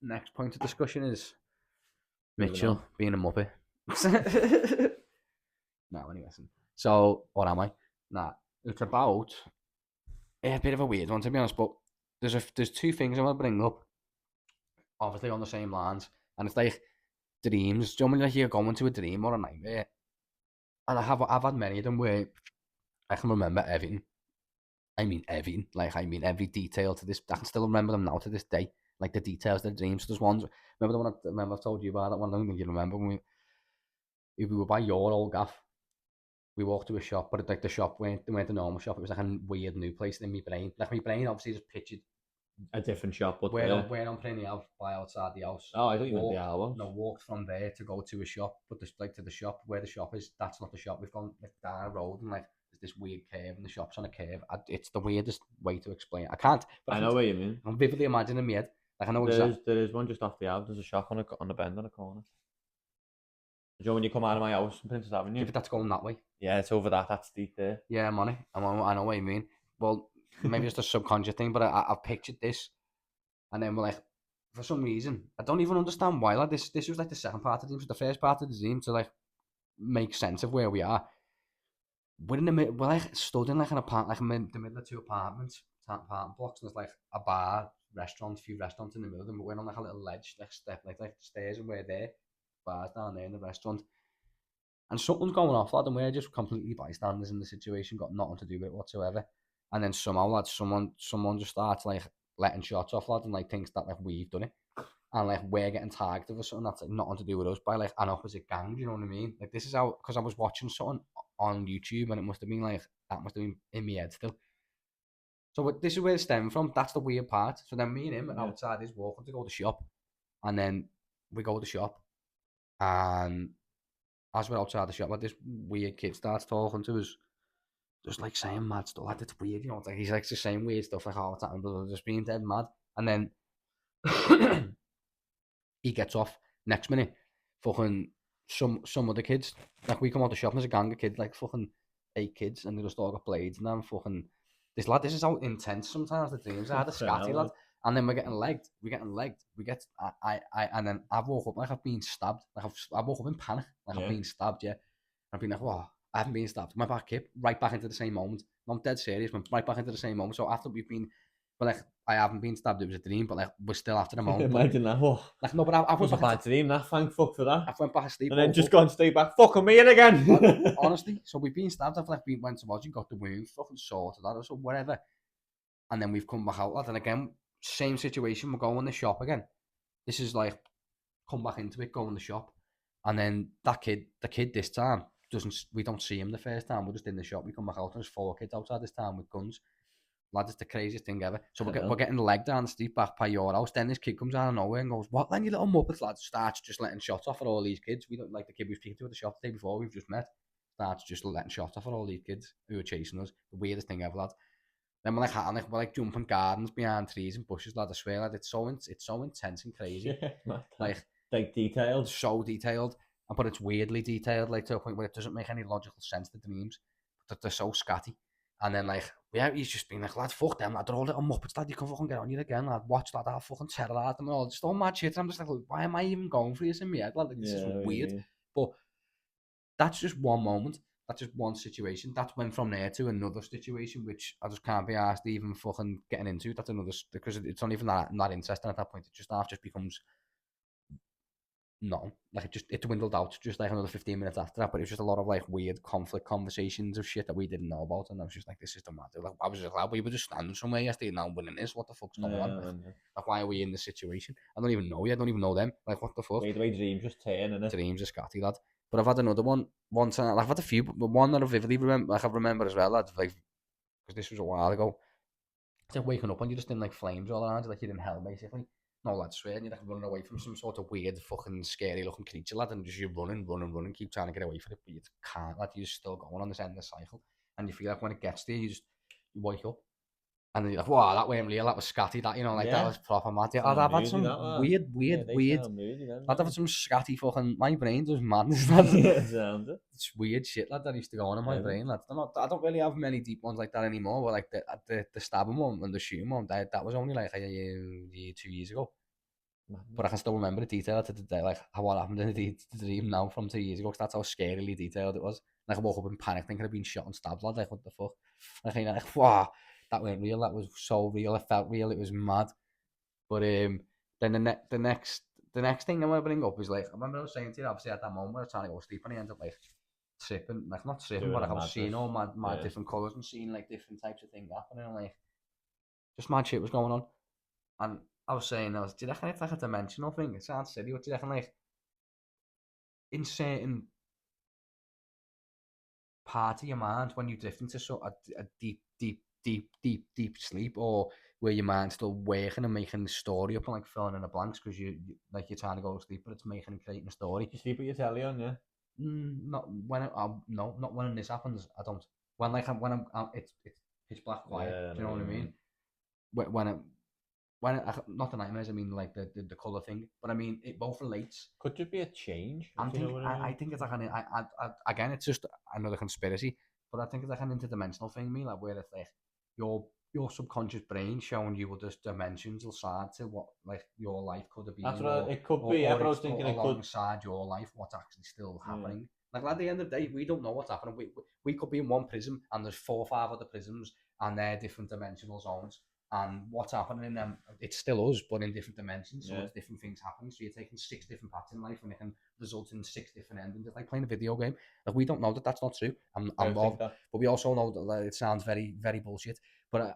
next point of discussion is Moving Mitchell on. being a muppet. No, anyway, listen. So, what am I? Nah, it's about a bit of a weird one to be honest, but there's two things I want to bring up, obviously on the same lines, and it's like dreams. Do you know when like you're going to a dream or a nightmare? And I've had many of them where I can remember everything. I mean everything. Like I mean every detail to this. I can still remember them now to this day. Like the details of the dreams. There's ones. Remember the one I remember I told you about that one. I don't think you remember when we were by your old gaff. We walked to a shop, but like the shop weren't a normal shop. It was like a weird new place in my brain. Like my brain obviously just pictured A different shop, but where I'm playing the house by outside the house. Oh, I thought you meant the Walked, albums. no, walked from there to go to a shop, but like to the shop where the shop is. That's not the shop. We've gone like down a road and like there's this weird curve, and the shop's on a curve. It's the weirdest way to explain it. I can't, but I know what you mean. I'm vividly imagining in my head. Like I know exactly. There is one just off the out. There's a shop on the bend on the corner. Do you know when you come out of my house in Princess Avenue? If that's going that way. Yeah, it's over that. That's deep there. Yeah, money. I know what you mean. Well, maybe it's a subconscious thing, but I've pictured this, and then we're like, for some reason, I don't even understand why. Like this was like the second part of the dream. So the first part of the dream to like make sense of where we are. We're in the middle. We're like stood in like an apartment, like in the middle of two apartment blocks, and there's like a bar, restaurant, few restaurants in the middle of them. But we're on like a little ledge, like like stairs, and we're there. Bars down there in the restaurant, and something's going off, lad, and we're just completely bystanders in the situation, got nothing to do with it whatsoever. And then somehow, lad, someone just starts like letting shots off, lad, and like thinks that like we've done it, and like we're getting tagged or something that's like nothing to do with us by like an opposite gang. Do you know what I mean? Like this is how, because I was watching something on YouTube and it must have been like that must have been in my head still. So this is where it stemmed from. That's the weird part. So then me and him are outside his walking to go to the shop, and then we go to the shop, and as we're outside the shop, like this weird kid starts talking to us, just like saying mad stuff. Like it's weird, you know. It's like he's like just saying weird stuff like all the time, but just being dead mad. And then he gets off next minute. Fucking some other kids. Like we come out the shop and there's a gang of kids, like fucking 8 kids, and they just all got blades and I'm fucking this lad. This is how intense sometimes the dreams are. The scatty lad. And then we're getting legged. We get and then I've woke up like I've been stabbed. Like I woke up in panic, like I've been stabbed. Yeah, I've been like, wow, I haven't been stabbed. My back hip right back into the same moment. I'm dead serious. Went right back into the same moment. So after we've been, but like I haven't been stabbed. It was a dream, but like we're still after the moment. Imagine that. Oh, like no, but I was went a back. bad dream. That thank fuck for that. I went back asleep. And then just gone straight back. Fuck, I'm here again. Honestly, so we've been stabbed. I've like went to Lodge and got the wound, fucking sorted that or so whatever. And then we've come back out, lad. And again, same situation. We're going in the shop again. This is like come back into it, go in the shop, and then the kid this time doesn't. We don't see him the first time. We're just in the shop. We come back out, and there's 4 kids outside this time with guns. Lad, it's the craziest thing ever. So we're getting the leg down the street back by your house. Then this kid comes out of nowhere and goes, "What? Then you little muppets, lad!" Starts just letting shots off at all these kids. We don't like the kid we were speaking to at the shop the day before. We've just met. Starts just letting shots off at all these kids who are chasing us. The weirdest thing ever, lad. Then we're like jumping gardens behind trees and bushes, lad. I swear, lad, it's so intense and crazy. Yeah, like detailed. So detailed, but it's weirdly detailed, like to a point where it doesn't make any logical sense, the dreams. But they're so scatty. And then like, yeah, he's just been like, lad, fuck them, lad, they're all little muppets, lad, you can fucking get on you again, lad, watch that, I'll fucking terrorise them and all, just all mad shit. And I'm just like, why am I even going for this in my head, lad? Like, this is weird. Yeah. But that's just one moment. That's just one situation. That's went from there to another situation, which I just can't be asked even fucking getting into. That's another, because it's not even that interesting at that point. It just becomes no, like it dwindled out just like another 15 minutes after that. But it was just a lot of like weird conflict conversations of shit that we didn't know about, and I was just like, this is the matter. Like I was just like, we were just standing somewhere yesterday, now winning this. What the fuck's going on? Like why are we in this situation? I don't even know you. I don't even know them. Like what the fuck? The way dreams just turn, innit? Dreams are scatty, lad. But I've had another one time. Like, I've had a few, but one that I vividly remember. Like I remember as well, lad. Like because this was a while ago. It's like waking up and you're just in like flames all around you, like you're in hell basically. No, lad, swear, and you're like running away from some sort of weird, fucking scary looking creature, lad, and just you're running, keep trying to get away from it, but you can't, lad. You're still going on this endless cycle, and you feel like when it gets there, you wake up, and then you're like, wow, that weren't real, that was scatty, that, you know, like that was proper mad. I've had some weird. I've had some scatty fucking. My brain does madness, lad. It's weird shit, lad, that used to go on in my brain, lad. I don't really have many deep ones like that anymore. But like the stabbing one and the shooting one, that was only like a year, 2 years ago. But I can still remember the detail to the day, like what happened in the dream now from 2 years ago. 'Cause that's how scarily detailed it was. Like I woke up in panic thinking I'd been shot and stabbed. Lad, like what the fuck? Like, wow, that weren't real. That was so real. It felt real. It was mad. But then the next thing I want to bring up is like I remember I was saying to you obviously at that moment when I was trying to go to sleep and I ended up like tripping, like not tripping, Doing but a like I was seeing madness. all my Yeah. different colours and seeing like different types of things happening and like just mad shit was going on. And I was saying, do you reckon it's like a dimensional thing? It sounds silly, but do you reckon like in certain part of your mind when you drift into a deep sleep, or where your mind's still working and making the story up and like filling in the blanks because like you're trying to go to sleep, but it's making and creating a story. You sleep with your telly on, yeah? Not when no, not when this happens. I don't. When like I'm it's pitch black quiet. Yeah, I Do you know know what what you I mean. mean? Not the nightmares. I mean like the color thing. But I mean it both relates. Could just be a change, if you know what I I mean. think it's like again it's just another conspiracy, but I think it's like an interdimensional thing, me like where it's like your subconscious brain showing you other dimensions side to what like your life could have That's been, what it could be, yeah, or but I it's was thinking it could. alongside your life what's actually still Yeah. happening. Like at the end of the day, we don't know what's happening. We could be in one prism and there's 4 or 5 other prisms and they're different dimensional zones. And what's happening in them, it's still us, but in different dimensions. So Yeah. it's different things happening. So you're taking 6 different paths in life, and it can result in 6 different endings. It's like playing a video game. Like we don't know that that's not true. I think that. But we also know that like, it sounds very, very bullshit. But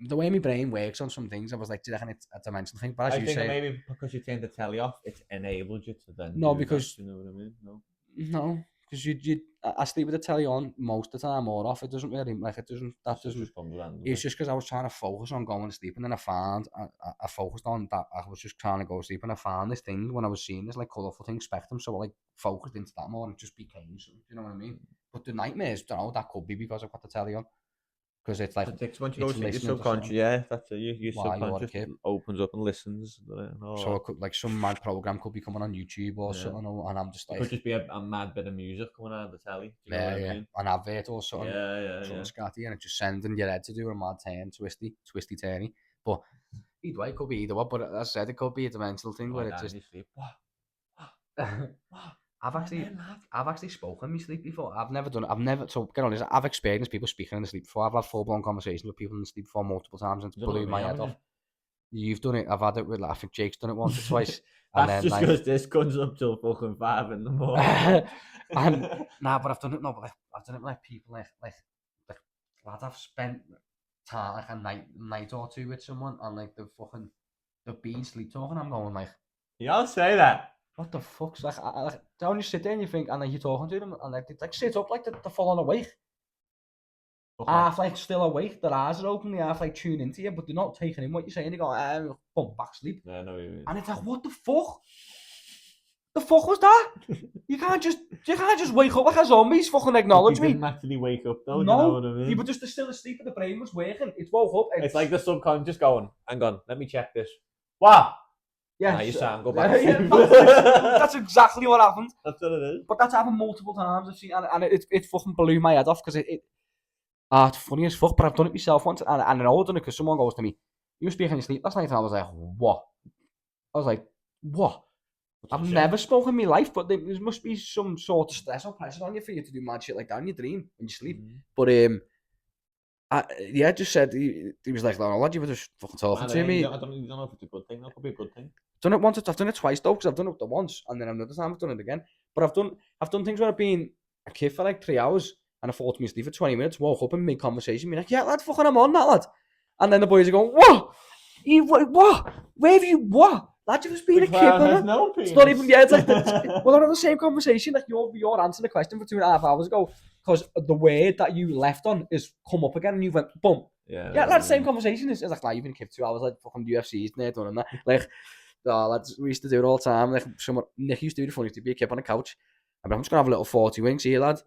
the way my brain works on some things, I was like, do you reckon it's a dimensional thing? But as I you think that say, maybe because you turned the telly off, it's enabled you to then no, do that. because Do you know what I mean? No. no, because I sleep with the telly on most of the time or off. It doesn't really like it doesn't that It doesn't. just comes randomly. It's just because I was trying to focus on going to sleep, and then I focused on that. I was just trying to go to sleep, and I found this thing when I was seeing this like colourful thing spectrum. So I like focused into that more, and it just became something. You know what I mean? But the nightmares, you know, that could be because I've got the telly on, because it's like Once you go it's to sleep, your listening to subconscious, something yeah, that's it. Your while you're a subconscious kid. opens up and listens and all So that. it could like some mad program could be coming on YouTube or Yeah. something, and I'm just It like, could just be a mad bit of music coming out of the telly. Do you know what yeah, I yeah, mean? an advert or something. Yeah. Something scatty, and it just sending your head to do a mad turn, twisty turny. But either way, it could be either way. But as I said, it could be a dimensional You thing lie where it down in just. your sleep. What? What? I've Come on actually, then, lad. I've actually spoken in my sleep before. I've never done it. I've never. So get on this. I've experienced people speaking in the sleep before. I've had full blown conversations with people in the sleep before multiple times, and it's You done it blew with me, my head haven't off. you? You've done it. I've had it with. I think Jake's done it once or twice, and That's then just like, because this comes up till fucking 5 in the morning. and nah, but I've done it. No, but like, I've done it with like people like lad, I've spent time like a night or two with someone, and like they've been sleep talking. I'm going like, Y'all say that. what the fuck's like? Like down you sit there and you think, and like you're talking to them, and like they like sit up like they're falling awake. Okay. Half like still awake, their eyes are open, they half like tune into you, but they're not taking in what you're saying. They go, boom, back sleep, Yeah, I know what you mean. and it's like, what the fuck? The fuck was that? You can't just wake up like a zombie. Fucking But acknowledge they me. didn't actually wake up though, do you know what No, I you mean? were just still asleep, and the brain was working. It's woke up. It's like the subconscious going, hang on, let me check this. What? Yeah, You sound go back to yeah, sleep. that's exactly what happened. That's what it is. But that's happened multiple times. I've seen, and it fucking blew my head off because it's funny as fuck. But I've done it myself once, and I know I've done it because someone goes to me, "You were speaking in your sleep last night," and I was like, "What?" I was like, "What?" I've never spoken in my life, but there must be some sort of stress or pressure on you for you to do mad shit like that in your dream when you sleep. But yeah, just said he was like, "No, lad, you were just fucking talking to me." I don't know if it's a good thing. That could be a good thing. Done it once. I've done it twice though, because I've done it the once, and then another time I've done it again. But I've done things where I've been a kid for like 3 hours, and I thought to me sleep for 20 minutes, woke up and made conversation, be like, "Yeah, lad, fucking I'm on that, lad." And then the boys are going, "What? You what? Where have you what? Lad, you've just been The a kid, clown has man." no penis. It's not even, yeah, it's like, we're not on the same conversation. Like, you're answering the question for 2.5 hours ago, because the word that you left on is come up again, and you went, boom. Yeah, that's the same conversation. It's like, nah, you've been a kid 2 hours, like, fucking UFC's and they're done and that. Like, lads, we used to do it all the time. Like, Nick used to do the funniest, to be a kid on the couch. I'm just going to have a little 40 winks here, lad.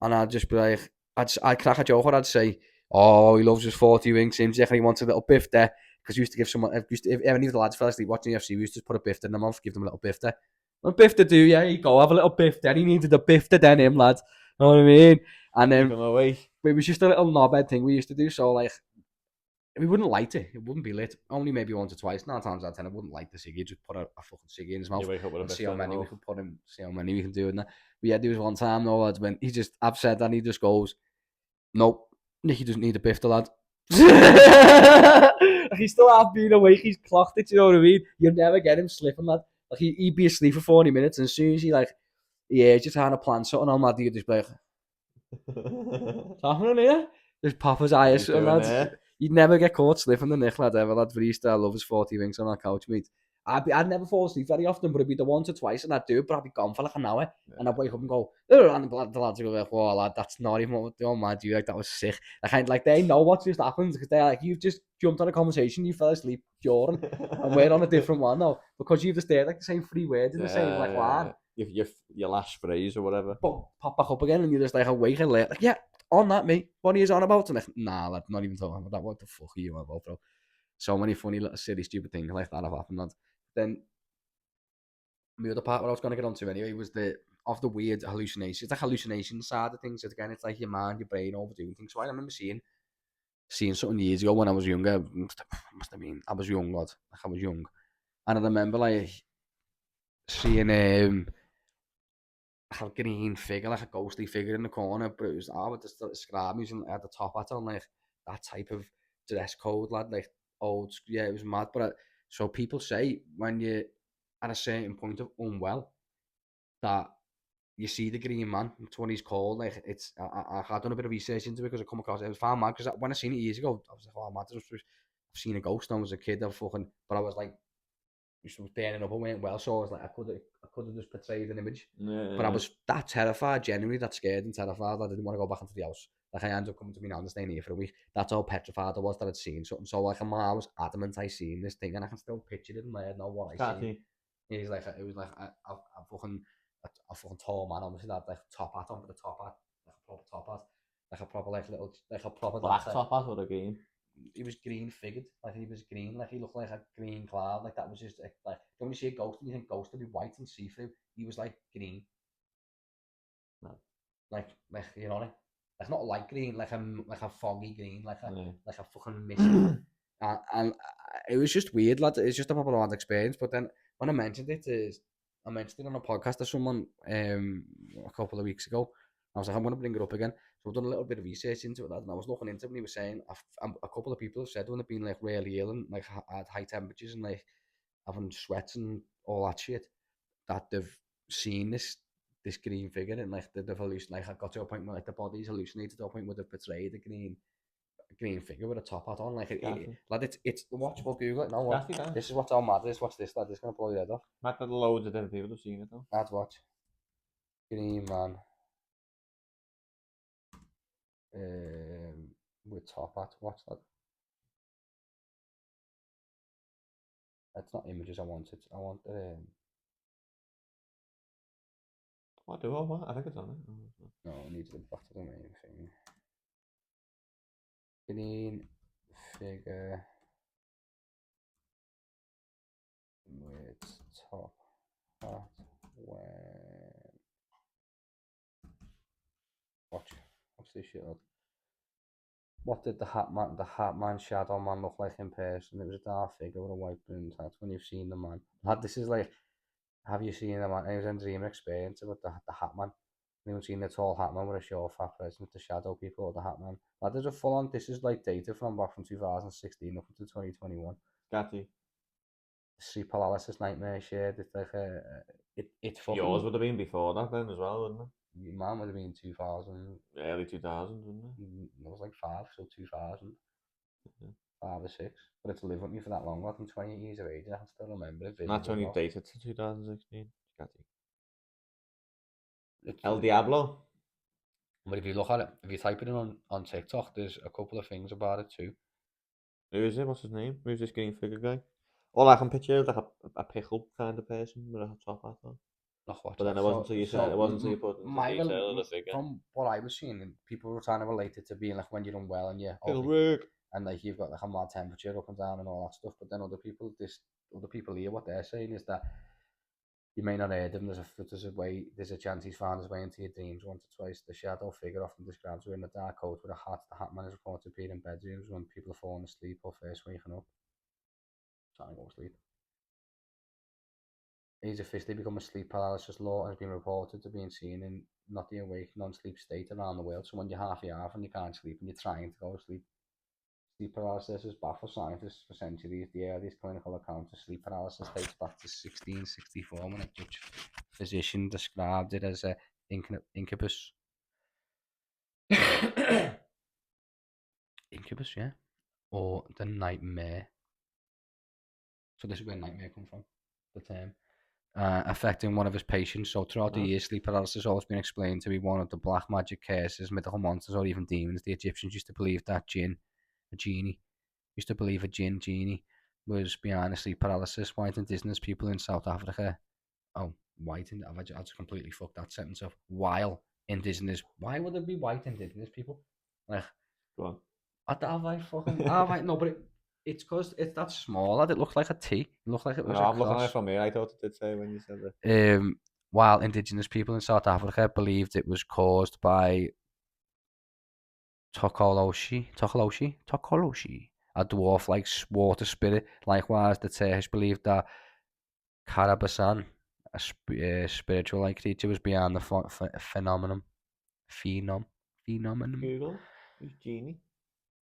And I'd just be like, I'd crack a joke, or I'd say, "Oh, he loves his 40 winks. Seems like he wants a little biff there." Because we used to give someone, if any of the lads fell asleep watching the UFC, we used to put a biff in their mouth, give them a little biff there. A biff to do, yeah, you go, have a little biff there. He needed a biff to then him, lad. You know what I mean? And then Keep him awake. it was just a little knobhead thing we used to do. So, like, We wouldn't light it. It wouldn't be lit. Only maybe once or twice. 9 times out of 10, I wouldn't light the ciggy. He'd just put a fucking ciggy in his You mouth wake up with a and see how biscuit in your many we mouth. could put in. See how many we can do in there. But yeah, there was one time, no lads, when I've said that, and he just goes, "Nope, Nicky doesn't need a biff, the lad." Like, he's still half being awake. He's clocked it. You know what I mean? You'd never get him slipping, lad. Like he'd be asleep for 40 minutes, and as soon as he just trying to plan something on, lad, you'd just be like, "What's happening here?" Just pop his What are eyes, you and doing lads. there? You'd never get caught slipping the nick, lad, ever, lad. But he used to love his 40 winks on that couch, mate. I'd never fall asleep very often, but it'd be the once or twice, and I'd do it, but I'd be gone for like an hour, and I'd wake up and go, "Ugh," and the lads would go like, "Whoa, lad, that's not even what they're mad you, like, that was sick." Like they know what just happened, because they're like, "You've just jumped on a conversation, you fell asleep during, and we're on a different one now, because you've just stayed like the same 3 words in the same, like, line, Your last phrase or whatever. but pop back up again, and you're just like awake and late, like, yeah, on that, mate, what are you on about? And like, nah, lad, not even talking about that, what the fuck are you on about, bro? So many funny little silly stupid things like that have happened, lad. Then the other part what I was going to get onto anyway was the weird hallucinations, the hallucination side of things. Again, it's like your mind, your brain overdoing things. So I remember seeing something years ago when I was younger. Must have been I was young, lad. Like I was young, and I remember like seeing a green figure, like a ghostly figure in the corner. But it was I would just describe me and had the top hat on, like that type of dress code, lad. Like yeah, it was mad. But so people say when you're at a certain point of unwell that you see the green man. It's what he's called. Like it's I done a bit of research into it because I come across it. It was fine, mad because when I seen it years ago, I was like, oh man, I've seen a ghost when I was a kid. But I was like, just was burning up and went well. So I was like, I could have just portrayed an image. But I Yeah. was that terrified, genuinely that scared and terrified. I didn't want to go back into the house. Like I ended up coming to me now and staying here for a week. That's how petrified I was that I'd seen something. So like I was adamant I seen this thing, and I can still picture it in my head now what I seen. Scotty. He's like, it was like a fucking a fucking tall man. Obviously, that like top hat on with a top hat, like a proper top hat, like a proper like little like a proper Black that type. top hat or a green? He was green figured, like he was green, like he looked like a green cloud, like that was just like when you see a ghost and you think ghost would be white and see through. He was like green, No. like you know, like not light green, like a foggy green, Yeah. like a fucking misty. And it was just weird, lad. It's just a proper odd experience. But then when I mentioned it on a podcast to someone a couple of weeks ago. I was like, I'm going to bring it up again. So I've done a little bit of research into it, lad, and I was looking into it, and he was saying a couple of people have said when they've been like really ill and like had high temperatures and like having sweats and all that shit, that they've seen this green figure and like they've hallucinated. Like I got to a point where like the body's hallucinated to a point where they've portrayed a green figure with a top hat on. Like Scotty. lad, it's watch. We'll Google it now. Watch. Scotty, guys. This is what's all mad. Watch this, lad. It's gonna blow your head off. Matt, that loads of different people have seen it though. Lad, watch. Green man. With top hat. Watch that. It's not images I wanted. I want What do I want? I think it's on it. no, I need to go back to the main thing. Green figure with top hat. When watch. Watch this shit, lad. What did the Hat Man, Shadow Man look like in person? It was a dark figure with a white brimmed hat. When you've seen the man, this is like, have you seen the man? It was a dream experience about the Hat Man. Anyone seen the tall Hat Man with a short fat present, the Shadow People, or the Hat Man? There's a full on. This is like data from back from 2016 up to 2021. Scotty. Sleep paralysis, nightmare shared. It's like it's fucking. Yours would have been before that then as well, wouldn't Mine would have been 2000. it? Early 2000s, wouldn't it? It was like five, so 2000. Yeah. 5 or 6, but it's lived with me for that long. I'm 28 years of age, and I can still remember it And that's vividly only well. dated to 2016. Scotty. It's, El Diablo. but if you look at it, if you type it in on TikTok, there's a couple of things about it too. Who is it? What's his name? Who's this green figure guy? All I can picture is like a pickle kind of person with a top hat on. Not watch But then that. it wasn't until you said it wasn't until you put into detail of the figure. From what I was seeing, and people were trying to relate it to being like when you're unwell and It'll work. and like you've got like a mad temperature up and down and all that stuff. But then other people here, what they're saying is that You may not heard him. There's a chance he's found his way into your dreams once or twice. The shadow figure often describes wearing a dark coat with a hat. The hat man is reported to appear in bedrooms when people are falling asleep or first waking up. Trying to go to sleep. He's officially become a sleep paralysis law and has been reported to being seen in not the awake, non-sleep state around the world. So when you're half and you can't sleep and you're trying to go to sleep, sleep paralysis has baffled scientists for centuries. The earliest clinical account of sleep paralysis dates back to 1664 when a Dutch physician described it as a incubus. Incubus, yeah, or the nightmare. So this is where nightmare comes from, the term. Affecting one of his patients. So throughout the years, sleep paralysis has always been explained to be one of the black magic curses, mythical monsters, or even demons. The Egyptians used to believe that a genie, genie, was behind the sleep paralysis. White indigenous people in South Africa. Oh, I just completely fucked that sentence up. While indigenous, why would there be white indigenous people? Like, Go on. have I fucking? Have I? No, but it's because it's that small that it looked like a T. It looked like it was No, a I'm looking at it cross. from here. I thought it did say when you said that. While indigenous people in South Africa believed it was caused by Tokoloshi, a dwarf-like water spirit. Likewise, the Turkish believed that Karabasan, a spiritual-like creature, was behind the phenomenon. Phenomenon. Google. Who's genie?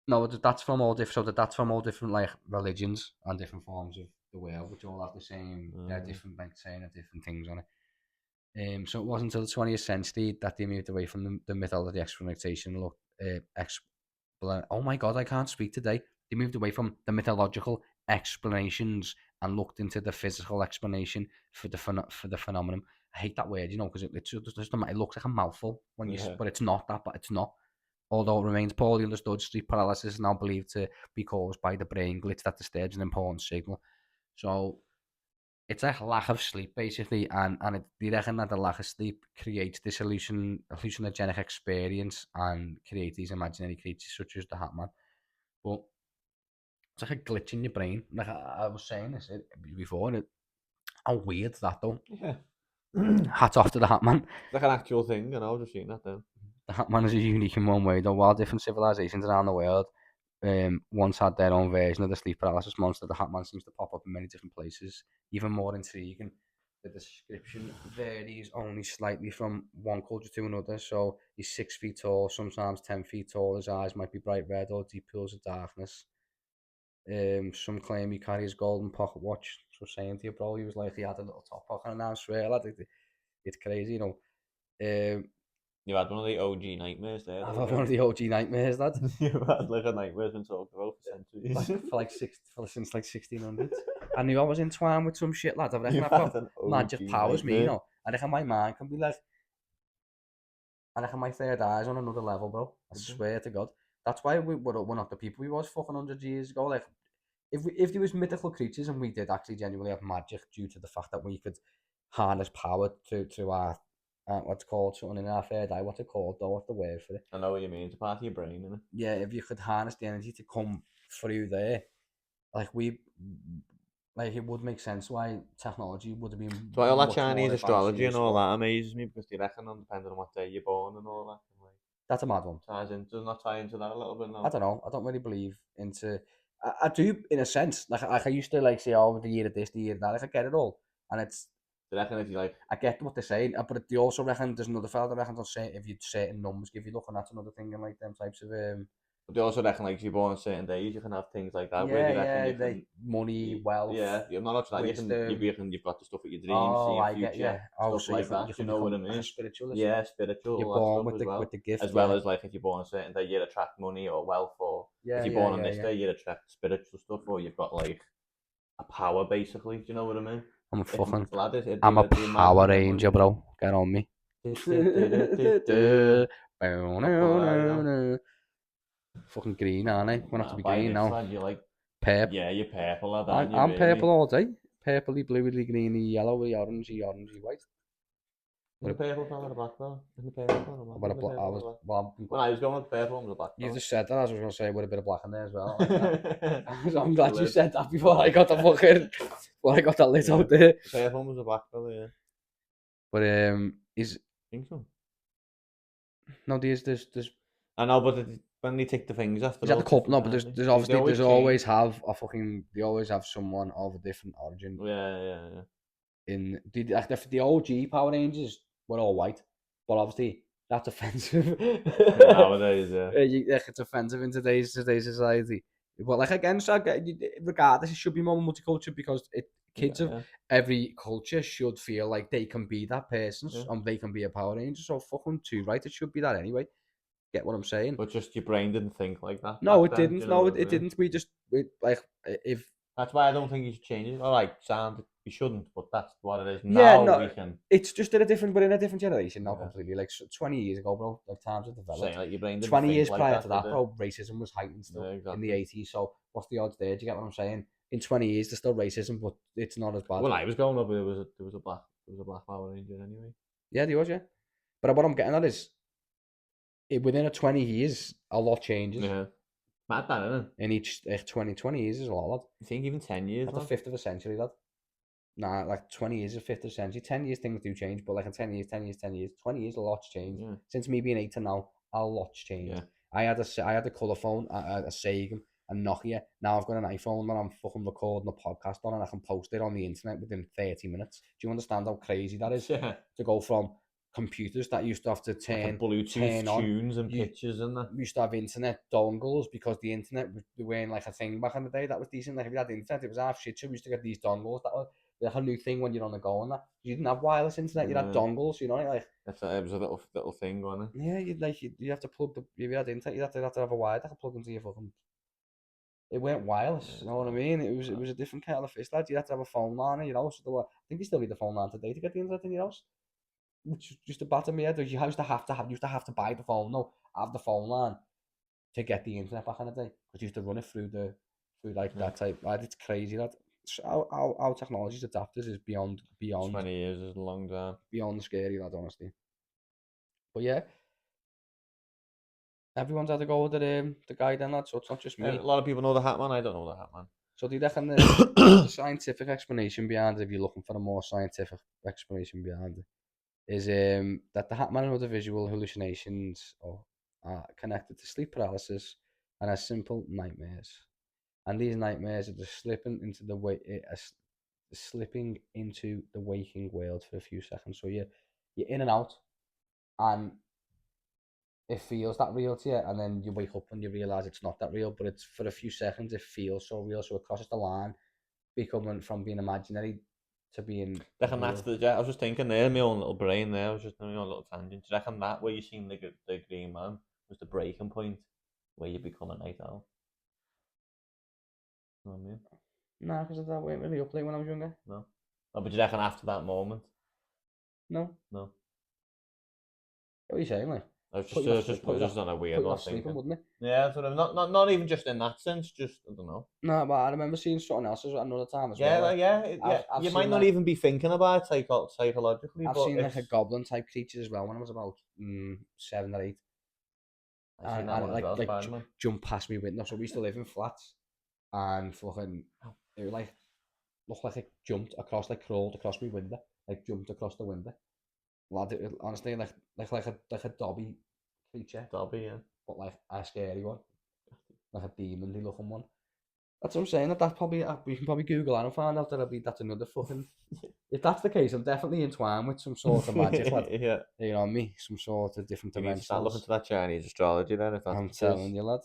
No, that's from all different. So that's from all different like religions and different forms of the world, which all have the same. They're different, like saying different things on it. So it wasn't until the 20th century that they moved away from the mythology explanation. Oh my god, I can't speak today. They moved away from the mythological explanations and looked into the physical explanation for the phenomenon. I hate that word, because it looks like a mouthful but it's not that. But it's not. Although it remains poorly understood, sleep paralysis is now believed to be caused by the brain glitch that disturbs an important signal. So it's a lack of sleep basically, and they reckon that the lack of sleep creates this hallucinogenic experience and creates these imaginary creatures such as the Hat Man. But it's like a glitch in your brain. Like I was saying this before, how weird that though. Yeah. Hats off to the Hat Man. It's like an actual thing, and I was just seeing that then. The Hat Man is unique in one way though. While different civilizations around the world once had their own version of the sleep paralysis monster, the Hat Man seems to pop up in many different places. Even more intriguing, the description varies only slightly from one culture to another. So he's 6 feet tall, sometimes 10 feet tall. His eyes might be bright red or deep pools of darkness. Some claim he carries golden pocket watch. So saying to you, bro, he was like he had a little top pocket, and I swear, lad, it's crazy, You had one of the OG nightmares there. I've had one of the OG nightmares, lad. You had like a nightmare's been talked about for centuries. Since like 1600s. I knew I was entwined with some shit, lad. I reckon You've I've had got an magic OG powers, me, nightmare. I reckon my mind can be like, I reckon my third eye's on another level, bro. I swear to God. That's why we're not the people we was fucking 100 years ago. Like, if there was mythical creatures and we did actually genuinely have magic due to the fact that we could harness power to our what's called something in our third eye. What's it called though? What's the word for it? I know what you mean. It's a part of your brain, isn't it? Yeah, if you could harness the energy to come through there, like it would make sense why technology would have been That's why all that much more Chinese advanced and astrology and all useful. that amazes me, because they reckon on depending on what day you're born and all that. Like, That's a mad one. does not tie into that a little bit now? I don't know. I don't really believe into. I do in a sense. Like I used to like say, oh, the year of this, the year of that. Like I get it all, and it's. They reckon if you like, I get what they're saying, but they also reckon there's another fella that reckons on say if you certain numbers, if you looking at another thing and like them types of but they also reckon like if you're born on certain days, you can have things like that where yeah, they reckon yeah, you can. like money, wealth, Yeah, you're not that. wisdom. You've got the stuff at your dreams, Oh, seeing I get future, you. Oh, stuff so like that. you You can know what I become like a mean? spiritualist. Yeah, spiritual, You're all that born stuff as well. with the gift, As well as like if you're born on a certain day, you'd attract money or wealth, or yeah, if you're yeah, born on yeah, this yeah. day, you'd attract spiritual stuff, or you've got like a power basically. Do you know what I mean? I'm a fucking. I'm a The mad Power memory. Ranger, bro. Get on me. Fucking green, aren't I? Gonna have to Nah, be by green this now. lad, you're like, Perp. yeah, you're purple, lad, aren't you, I'm purple really? all day. Purpley, bluey, greeny, yellowy, orangey, white. In the purple fella, the black fella? In the purple fella, But in the purple fella, black. When I was going with the purple one, was the black you fella. just said that. I was going to say with a bit of black in there as well. Like that. I'm glad you said that before I got the lit out there. The purple one was the black fella, yeah. But is think so. no, there's I know, but when they take the things off, is they're that the all couple? different, No, but aren't they? there's They obviously always there's change. always have a fucking they always have someone of a different origin Yeah. in the OG Power Rangers were all white, but obviously that's offensive. Nowadays, yeah. It's offensive in today's society. But like again, so regardless, it should be more multicultural because kids of Yeah, every culture should feel like they can be that person yeah. and they can be a Power Ranger. So fucking too right, it should be that anyway. Get what I'm saying? But just your brain didn't think like that No, back it then. Do didn't. you know No, what I it mean? didn't. We like if That's why I don't think you should change it. All right, sound you shouldn't, but that's what it is. yeah, Now no, we can. it's just in a different, we're in a different generation now Yeah. completely. Like 20 years ago, bro, like times have developed. Saying like your brain didn't 20 think years like prior to that, did that, it? bro, racism was heightened Yeah, still in the exactly. 80s. So what's the odds there? Do you get what I'm saying? In 20 years, there's still racism, but it's not as bad. When I was growing up, there was a black Power Ranger anyway. Yeah, there was, yeah. But what I'm getting at is, within a 20 years, a lot changes. Yeah, mad that, isn't it? In each 20 years is a lot, lad. You think even 10 years, At the man? fifth of a century, lad. Nah, like 20 years is a fifth of a century. 10 years, things do change, but like in 10 years, 10 years, 10 years, 20 years, a lot's changed. Yeah, Since me being 8 to now, a lot's changed. yeah. I had a colour phone, a Sega, a Nokia. Now I've got an iPhone that I'm fucking recording a podcast on and I can post it on the internet within 30 minutes. Do you understand how crazy that is? Yeah. To go from computers that used to have to Like a Bluetooth turn on, tunes and you pictures and that. used to have internet dongles because the internet was weren't like a thing back in the day that was decent. Like if you had internet, it was half shit. So we used to get these dongles that were like a new thing when you're on the go and that. You didn't have wireless internet, you had Yeah, dongles, you know, like it was a little thing, wasn't it? yeah, you have to plug the if you had internet, you have to have a wire that could plug into your fucking. It weren't wireless, Yeah, you it's know what I mad. mean? It's It mad. was a different kind of fish, lad. You had to have a phone line in your house. I think you still need a phone line today to get the internet in your house. Which just a batter me head. You used to have to buy the phone, no, have the phone line to get the internet back in the day because you used to run it through like Yeah. that type. Like, it's crazy that how technology's adapted is beyond 20 years is a long time. beyond scary, lad. Honestly, but yeah, everyone's had to go with the guy then, lad. So it's not just A me. lot of people know the Hat Man. I don't know the Hat So do you reckon the Man. scientific explanation behind it, if you're looking for a more scientific explanation behind it, is that the Hat Man and other visual hallucinations are connected to sleep paralysis and as simple nightmares. And these nightmares are just slipping into the waking world for a few seconds. So you're in and out, and it feels that real to you, and then you wake up and you realize it's not that real, but it's for a few seconds it feels so real. So it crosses the line, becoming from being imaginary to being Reckon that's real. the. Yeah, I was just thinking there, my own little brain there. I was just doing my own little tangent. Do you reckon that where you seen the Green Man was the breaking point where you become a night owl? You know what I mean? Nah, because that weren't really up late when I was younger. No. Oh, but do you reckon after that moment? No, No. what are you saying? Like I was put just, you I off was sleep, just, I was just on a put weird you one off sleeping, thinking. wouldn't it? Yeah, sort of. Not even just in that sense. Just I don't know. No, but I remember seeing something else another time as Yeah, well. Like yeah. I've You might seen not even be thinking about it psychologically, I've but seen like a it's. goblin type creature as well when I was about 7 or 8, I seen that and one it as well, like Spider-Man. jumped past me window. So we used to live in flats, and fucking it was like looked like it jumped across, like crawled across my window, like jumped across the window. Lad, honestly like a Dobby creature, Dobby, yeah. but like a scary one, like a demon looking one. That's what I'm saying. That's probably we can probably Google that and find out that's another fucking. If that's the case, I'm definitely entwined with some sort of magic, lad. Yeah. You know me, some sort of different You need to start looking dimensionals. to that Chinese astrology then, if that's I'm the case. telling you, lad.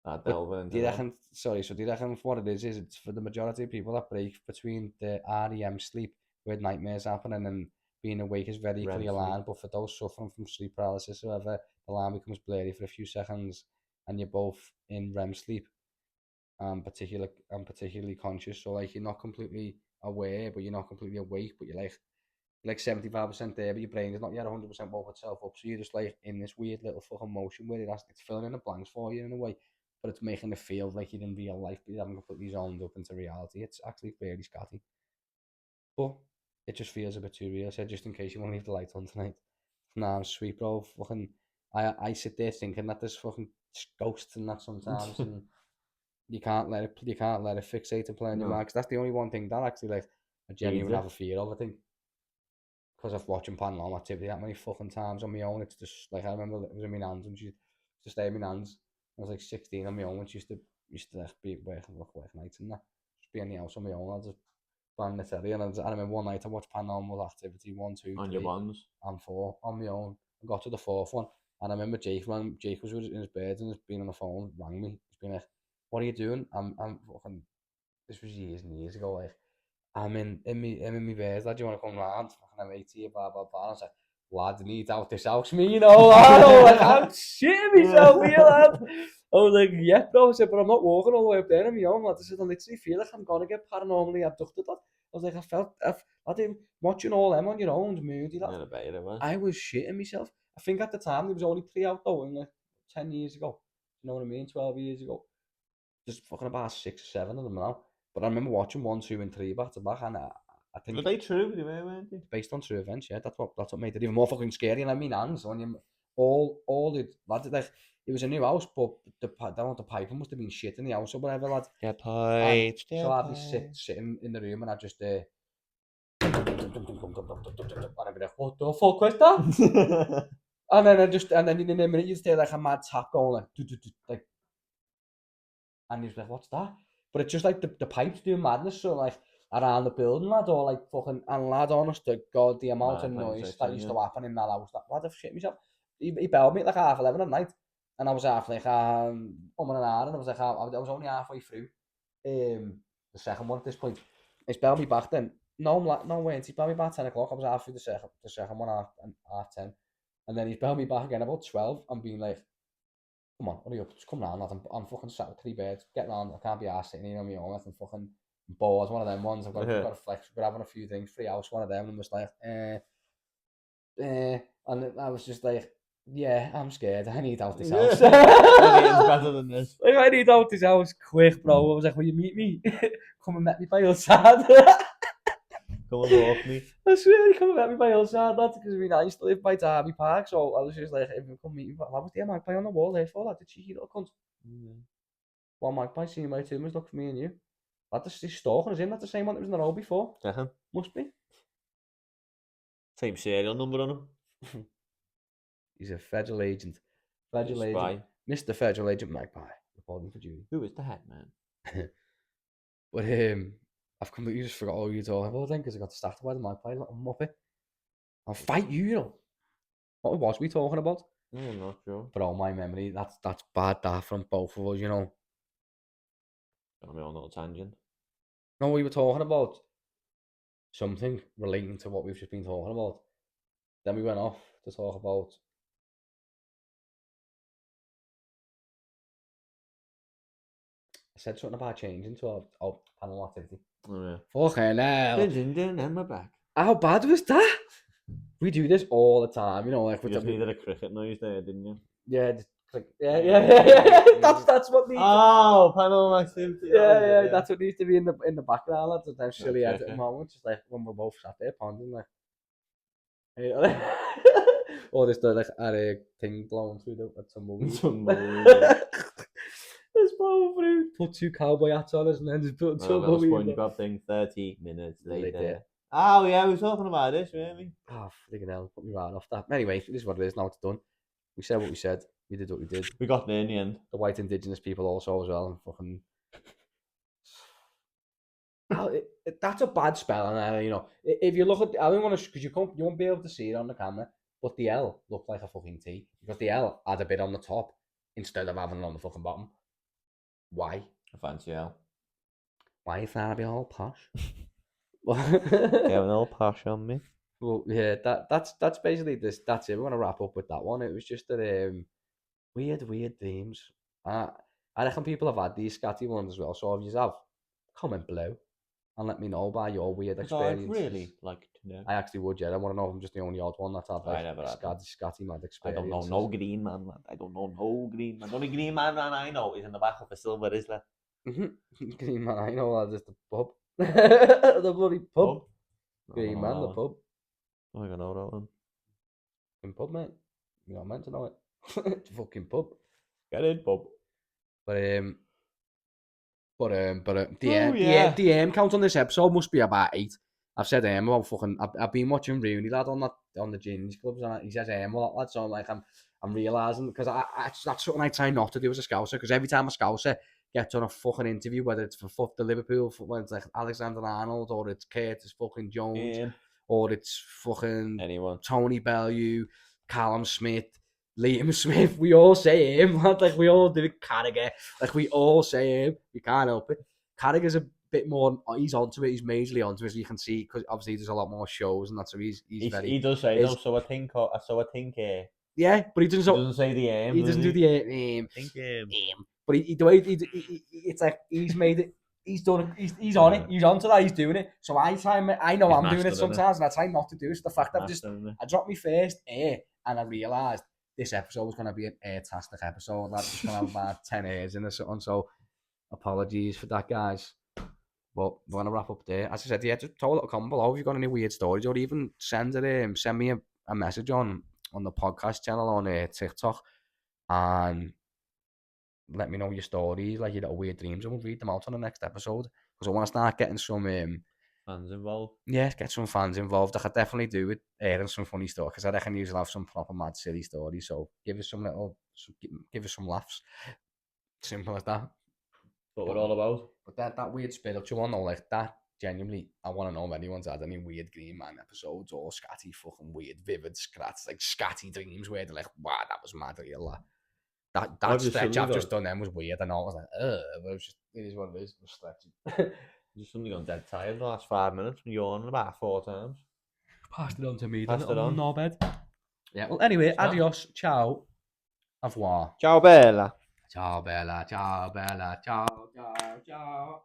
Start But delving do into you them. reckon? Sorry, so do you reckon what it is? Is it's for the majority of people that break between the REM sleep, where nightmares happen, and then being awake is very REM clear sleep. line. But for those suffering from sleep paralysis, or whatever, the line becomes blurry for a few seconds, and you're both in REM sleep, particularly conscious. So like you're not completely aware, but you're not completely awake, but you're like 75% there, but your brain is not yet 100% woke itself up. So you're just like in this weird little fucking motion where it's filling in the blanks for you in a way, but it's making it feel like you're in real life, but you haven't completely zoned up into reality. It's actually very scatty, but it just feels a bit too real. So just in case you want to leave the light on tonight, nah, I'm sweet, bro. Fucking, I sit there thinking that there's fucking ghosts and that sometimes, and you can't let it fixate and play on your No. mind. 'Cause that's the only one thing that actually like I Feeds genuinely have it. a fear of. I think because of watching Paranormal Activity that many fucking times on my own. It's just like I remember it was in my nan's and she used to stay in my nan's. I was like 16 on my own when she used to like, be working nights and that. Just be in the house on my own. I just bang the telly and I remember one night I watched Paranormal Activity 1, 2, On 3, your ones. and 4 on my own. I got to the 4th one and I remember Jake when Jake was in his bed and he's been on the phone, rang me. He's been like, "What are you doing?" I'm fucking. This was years and years ago. Like I'm in my bed. Lad, do you want to come round? Fucking I'm 80, blah blah blah. I was like, "Lad, I need out this house, me, you know." Lad. I was like, "I'm shitting myself here, lad." I was like, "Yeah, bro." I said, "But I'm not walking all the way up there on my own, lad." I said, "I literally feel like I'm gonna get paranormally abducted, lad." I was like, I didn't watching all them on your own, moody, lad. Yeah, I bet it was. I was shitting myself. I think at the time there was only 3 out though, in like 10 years ago. You know what I mean? 12 years ago. Just fucking about 6 or 7 of them now. But I remember watching 1, 2, and 3 back to back, and I Were think they true? They were, weren't they? it's based on true events. Yeah, that's what made it even more fucking scary. And I mean, hands when you all the lads like it was a new house, but the piping must have been shit in the house or whatever, lad. Yeah, And pipes. so I'd be sitting in the room, and I'd just and I'd be like, "What the fuck was that?" And then in a minute you'd hear like a mad tap going like, like, and he's like, "What's that?" But it's just like the pipes doing madness, so like around the building, lad, or like fucking, and lad, honest to God, the amount of Mad noise places, that used yeah. to happen in that house, that lad, I've shit myself. He belled me at like 11:30 at night, and I was half like, and I was like, I was only halfway through, the second one at this point. He's belled me back then. No, no way. He belled me back 10 o'clock. I was half through the second one, half 10, and then he's belled me back again about 12, and being like, "Come on, hurry up, just come round, lad. I'm fucking sat with 3 beds. Get round. I can't be arsed sitting here on my own. I'm fucking bored. One of them ones. I've got to flex. We're having a few drinks. Free house. One of them." And was like, and I was just like, "Yeah, I'm scared. I need out this house." Anything's better than this. Like, I need out this house quick, bro. I was like, "Will you meet me? Come and meet me by Hillside." Come and walk me. I swear, he come and met me by Hillside, lad, because I used to live by Derby Park, so I was just like, "If you come meet me," but I was there, magpie on the wall there for that. The cheeky little cunt. One magpie seen my two must look for me and you. He's stalking us in. That's the same one that was in the road before. Must be. Same serial number on him. He's a federal agent. Federal agent. Spy. Mr. Federal Agent Magpie. Reporting for duty. Who is the head man? But I've completely just forgot all you talking about then because I got distracted by the magpie, little muppet. I'll fight you, you know. What was we talking about? I'm not sure. But all my memory, that's bad that from both of us, you know. Got me on a little tangent. No, we were talking about something relating to what we've just been talking about. Then we went off to talk about. I said something about changing to our panel activity. Oh yeah. Fucking hell. And my back. How bad was that? We do this all the time, you know, like You just needed a cricket noise there, didn't you? Yeah, just click. Yeah. That's what needs. Oh, panel activity. Yeah, that's what needs to be in the background. That's that silly Okay, editing moment, just like when we're both sat there pondering, like, hey, or just like a thing blowing through the tumbleweed. It's blowing through. Put 2 cowboy hats on us and then just put tumbleweed. SpongeBob thing. 30 minutes later. Oh yeah, we were talking about this, weren't we? Oh, freaking hell, put me right off that. Anyway, this is what it is. Now it's done. We said what we said. We did what we did. We got there in the end. The white indigenous people also as well. And fucking. That's a bad spell, and you know, if you look at, I don't want to, because you won't be able to see it on the camera, but the L looked like a fucking T because the L had a bit on the top instead of having it on the fucking bottom. Why? A fancy L. Why are you trying to be all posh? Getting all posh on me. Well, yeah, that's basically this. That's it. We're gonna wrap up with that one. It was just that weird dreams. I reckon people have had these scatty ones as well. So if you have, comment below and let me know about your weird experiences. I'd really like to know. I actually would, yeah. I want to know if I'm just the only odd one that's had like scatty mad experiences. I don't know no green man, lad. I don't know no green man. The only green man I know is in the back of a silver Isla. Green man, I know that is the pub. The bloody pub. Green man, the pub. I don't know that one. Fucking pub, mate. You're not meant to know it. It's a fucking pub. Get in, pub. But the aim count on this episode must be about 8. I've said about fucking. I've been watching Rooney lad on the Gins clubs, and he says a lot, lad. So I'm realising because that's something I try not to do as a Scouser. Because every time a Scouser gets on a fucking interview, whether it's for the Liverpool, whether it's like Alexander Arnold or it's Curtis fucking Jones or it's fucking Anyone. Tony Bellew, Callum Smith, Liam Smith, we all say him, lad. Like we all do it. Carragher, like we all say him. We can't help it. Carragher's a bit more. He's onto it. He's majorly onto it, as you can see, because obviously there's a lot more shows and that. So he's very. He does say though. So I think. Yeah, but he He doesn't. doesn't say the aim. He doesn't do the aim. But the way it's like he's made it. He's done it. He's on it. He's onto that. He's doing it. So I know He's I'm doing it mastered, sometimes, and I try not to do it. So the fact that Master, I dropped my first air, and I realised this episode was going to be an air-tastic episode. That's just going to have about 10 airs in or something. So apologies for that, guys. But we're going to wrap up there. As I said, yeah, just throw a little comment below if you've got any weird stories, or even send me a message on the podcast channel on TikTok, and let me know your stories, like your little weird dreams, and we'll read them out on the next episode. Because I want to start getting some fans involved. Yeah, get some fans involved. I could definitely do with airing some funny stuff, because I reckon you'll have some proper mad silly stories. So give us some laughs. Simple as that. What we're all about. But that weird spiritual one, though, like that, genuinely, I want to know if anyone's had any weird Green Man episodes or scatty fucking weird, vivid scats, like scatty dreams where they're like, wow, that was mad real. That stretch I've just done then was weird. I know, I was like, but it is what it is. It was stretching. Just suddenly gone dead tired the last 5 minutes and yawning about 4 times. Passed it on to me. Passed it on. No bed. Yeah. Well, anyway, adios, ciao, au revoir. Ciao, Bella. Ciao, Bella. Ciao, Bella. Ciao, ciao, ciao.